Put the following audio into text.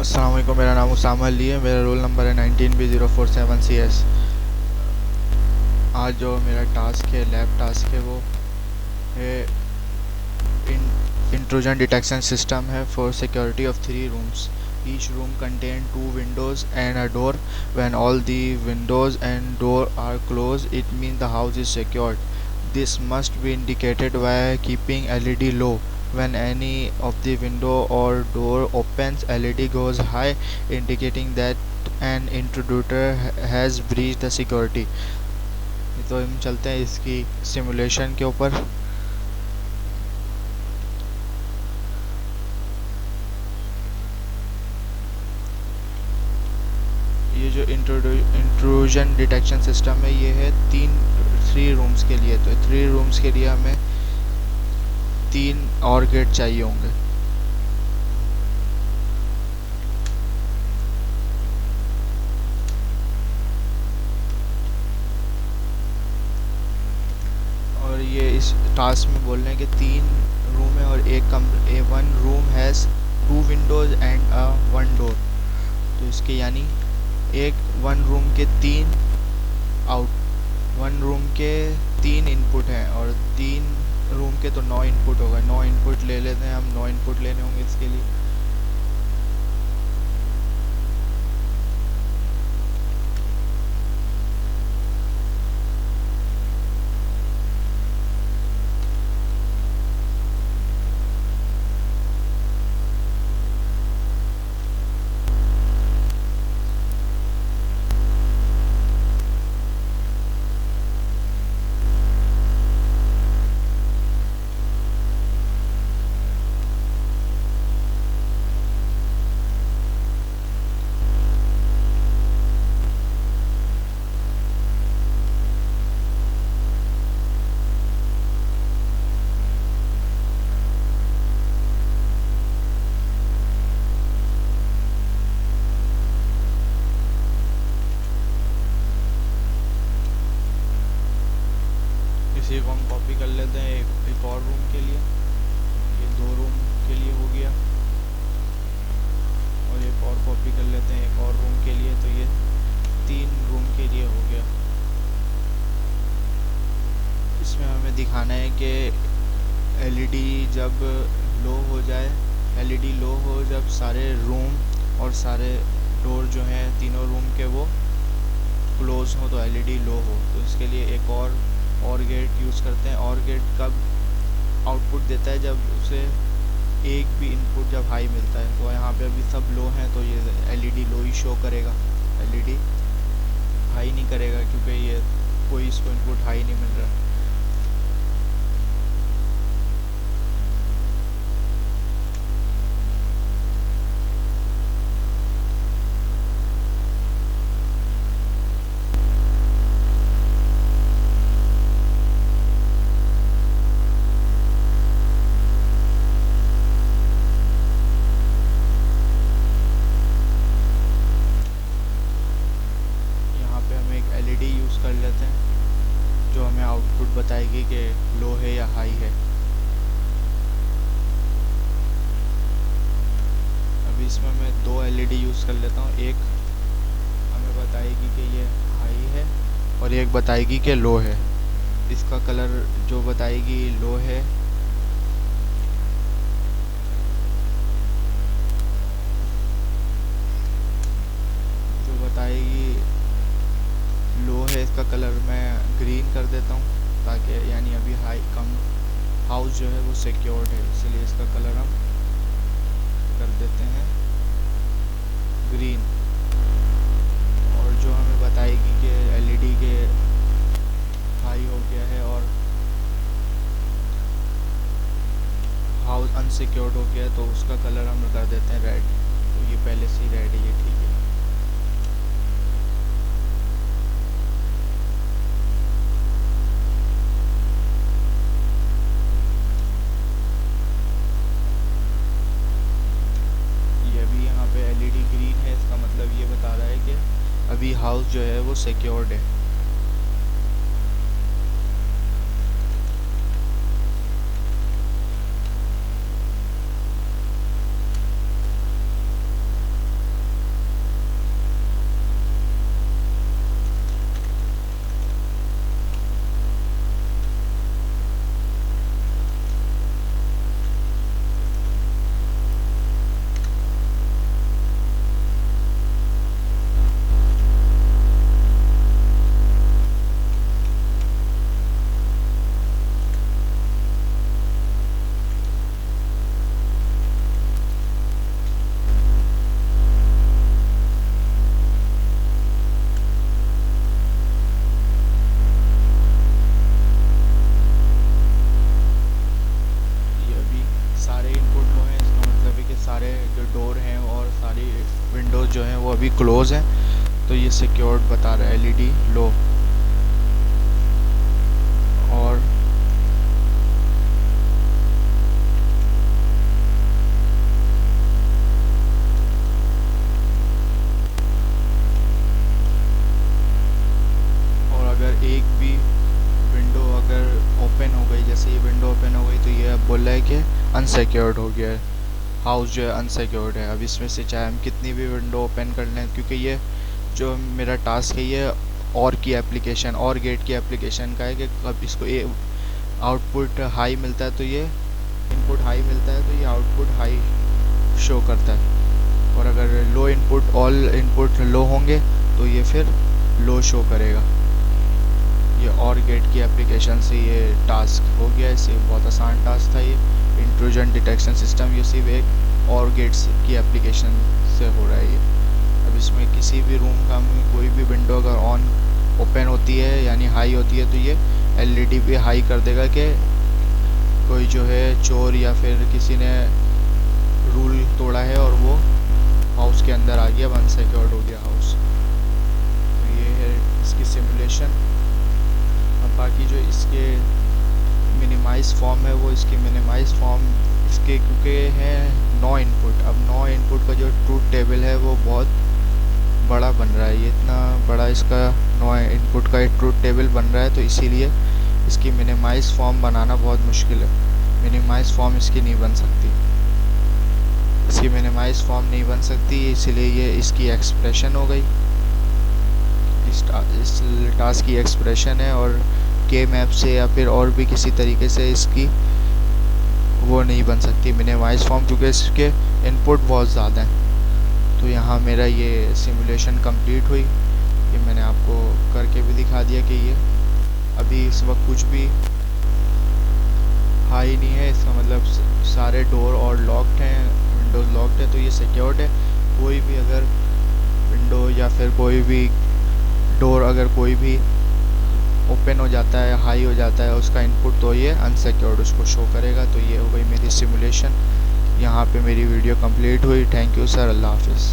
अस्सलाम वालेकुम। मेरा नाम उसामा अली है। मेरा रोल नंबर है 19B047CS। आज जो मेरा टास्क है, लैब टास्क है, वो है इंट्रूजन डिटेक्शन सिस्टम है for security of 3 rooms. Each room contain 2 windows and a door. When all the windows and door are close it mean the house is secured. This must be indicated by keeping LED low. When any of the window or door opens, LED goes high, indicating that an intruder has breached the security. तो हम चलते हैं इसकी simulation के ऊपर। ये जो intrusion detection system है, ये है 3 रूम्स के लिए। तो 3 रूम्स के लिए हमें 3 और गेट चाहिए होंगे। और ये इस टास्क में बोल रहे हैं कि 3 रूम है और एक one room has 2 windows and 1 door. तो इसके यानी वन रूम के 3 इनपुट हैं और 3 रूम के तो 9 इनपुट होगा। 9 इनपुट ले लेते हैं हम। 9 इनपुट लेने होंगे इसके लिए। इसी को हम कॉपी कर लेते हैं एक और रूम के लिए। ये 2 रूम के लिए हो गया। और एक और कॉपी कर लेते हैं एक और रूम के लिए। तो ये 3 रूम के लिए हो गया। इसमें हमें दिखाना है कि LED जब लो हो जाए, LED लो हो जब सारे रूम और सारे डोर जो हैं तीनों रूम के वो क्लोज हो, तो LED लो हो। तो इसके लिए एक और गेट यूज़ करते हैं। और गेट कब आउटपुट देता है? जब उसे एक भी इनपुट जब हाई मिलता है। तो यहाँ पे अभी सब लो हैं तो ये LED लो ही शो करेगा। LED हाई नहीं करेगा क्योंकि ये कोई इसको इनपुट हाई नहीं मिल रहा। LED यूज़ कर लेते हैं जो हमें आउटपुट बताएगी कि लो है या हाई है। अभी इसमें मैं 2 LED यूज़ कर लेता हूँ। एक हमें बताएगी कि ये हाई है और एक बताएगी कि लो है। इसका कलर जो बताएगी लो है, जो बताएगी लो है, इसका कलर मैं ग्रीन कर देता हूँ ताकि यानी अभी हाउस जो है वो सिक्योर्ड है, इसलिए इसका कलर हम कर देते हैं ग्रीन। और जो हमें बताएगी कि LED के हाई हो गया है और हाउस अनसिक्योर्ड हो गया है, तो उसका कलर हम कर देते हैं रेड। तो ये पहले से ही रेड है, ये ठीक है। LED ग्रीन है, इसका मतलब ये बता रहा है कि अभी हाउस जो है वो सिक्योर्ड है। जो हैं वो अभी क्लोज हैं, तो ये सिक्योर्ड बता रहा है एलईडी लो। और अगर एक भी विंडो अगर ओपन हो गई, जैसे ये विंडो ओपन हो गई, तो ये अब बोल रहा है कि अनसिक्योर्ड हो गया है, हाउस जो है अनसिक्योर्ड है। अब इसमें से चाहे हम कितनी भी विंडो ओपन कर लें, क्योंकि ये जो मेरा टास्क है ये और की एप्लीकेशन, और गेट की एप्लीकेशन का है कि अब इसको आउटपुट हाई मिलता है तो ये इनपुट हाई मिलता है तो ये आउटपुट हाई शो करता है, और अगर लो इनपुट ऑल इनपुट लो होंगे तो ये फिर लो शो करेगा। ये और गेट की एप्लीकेशन से ये टास्क हो गया। इससे बहुत आसान टास्क था ये इंट्रूजन डिटेक्शन सिस्टम, ये सिर्फ एक और गेट्स की एप्लीकेशन से हो रहा है ये। अब इसमें किसी भी रूम का कोई भी विंडो अगर ऑन ओपन होती है यानी हाई होती है तो ये एलईडी पे हाई कर देगा कि कोई जो है चोर या फिर किसी ने रूल तोड़ा है और वो हाउस के अंदर आ गया, अनसिक्योर्ड हो गया हाउस। तो ये है इसकी सिमुलेशन। अब बाकी जो इसके मिनिमाइज फॉर्म है वो इसकी मिनिमाइज फॉर्म इसके क्योंकि है 9 इनपुट। अब 9 इनपुट का जो ट्रूथ टेबल है वो बहुत बड़ा बन रहा है, ये इतना बड़ा इसका 9 इनपुट का एक ट्रूथ टेबल बन रहा है, तो इसीलिए इसकी मिनिमाइज फॉर्म बनाना बहुत मुश्किल है। मिनिमाइज फॉर्म इसकी नहीं बन सकती, इसकी मिनिमाइज फॉर्म नहीं बन सकती, इसीलिए ये इसकी एक्सप्रेशन हो गई, इस टास्क की एक्सप्रेशन है। और के मैप से या फिर और भी किसी तरीके से इसकी वो नहीं बन सकती मिनिमाइज फॉर्म, क्योंकि इसके इनपुट बहुत ज़्यादा हैं। तो यहाँ मेरा ये सिमुलेशन कंप्लीट हुई, ये मैंने आपको करके भी दिखा दिया कि ये अभी इस वक्त कुछ भी हाई नहीं है, इसका मतलब सारे डोर और लॉक्ड हैं, विंडोज़ लॉक्ड है, तो ये सिक्योर्ड है। कोई भी अगर विंडो या फिर कोई भी डोर अगर कोई भी ओपन हो जाता है, हाई हो जाता है उसका इनपुट, तो ये अनसिक्योर्ड उसको शो करेगा। तो ये हो गई मेरी सिमुलेशन। यहाँ पे मेरी वीडियो कंप्लीट हुई। थैंक यू सर, अल्लाह हाफिज़।